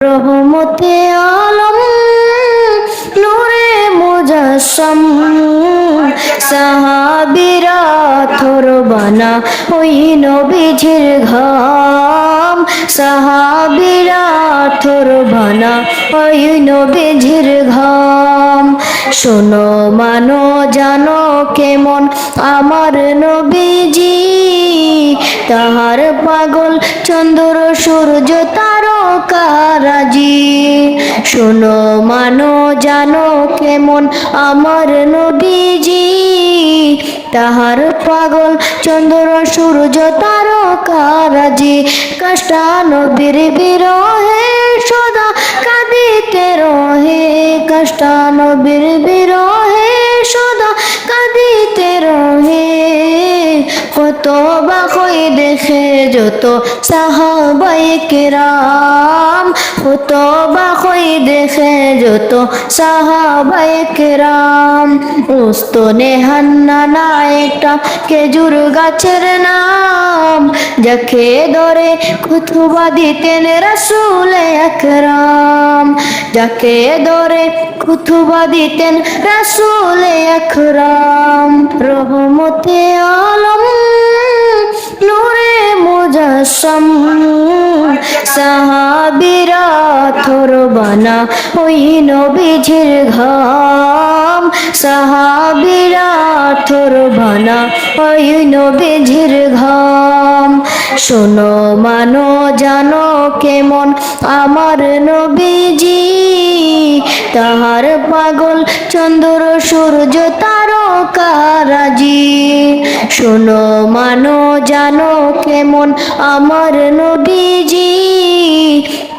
রহমতে আলম নূরে মুজাসসাম সাহাবীরা থরবানা ওই নবীজির ঘাম সাহাবীরা থরবানা ওই নবীজির ঘাম শোনো মানো জানো কেমন আমার নবীজি তাহার পাগল চন্দ্র সূর্য তারকারাজি শোনো মানো জানো কেমন আমার নবীজি তাহার পাগল চন্দ্র সূর্য তারকারাজি কাষ্টা নবীর বিরহে সদা কাঁদিতে রহে কাষ্টা নবীর বিরহে সদা কাঁদিতে রহে কত বা কই দেখে যত সাহাবায়ে কেরাম কত বা কই দেখে যত সাহাবায়ে কেরাম উস্তনে হান্নানা একটা খেজুর গাছের নাম যাকে ধরে খুতবা দিতেন রাসূল আকরাম যাকে ধরে খুতবা দিতেন রাসূল আকরাম রহমতে আলম নূরে মুজাসসাম সাহাবীরা থরবানা ওই নবীজির ঘাম সাহাবীরা থরবানা ওই নবীজির ঘাম শোনো মানো জানো কেমন আমার নবীজি তাহার পাগল চন্দ্র সূর্য তারকারাজি শোনো মানো জানো কেমন আমার নবীজি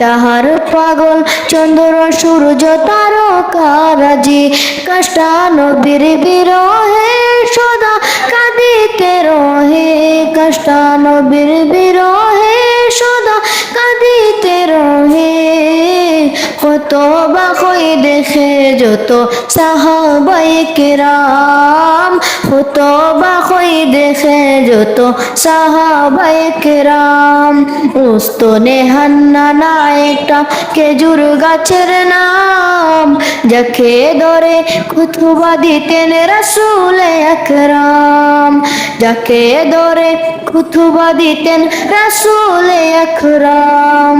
তাহার পাগল চন্দ্র সূর্য তারকারাজি কাষ্টা নবীর বিরহে সদা কাঁদিতে রহে কাষ্টা নবীর বিরহে সদা কাঁদিতে রহে কত বা কই দেখে যত সাহাবায়ে কেরাম কত বা কই দেখে যত সাহাবায়ে কেরাম উস্তনে হান্নানা একটা খেজুর গাছের নাম যাকে ধরে খুতবা দিতেন রাসূল আকরাম যাকে ধরে খুতবা দিতেন রাসূল আকরাম।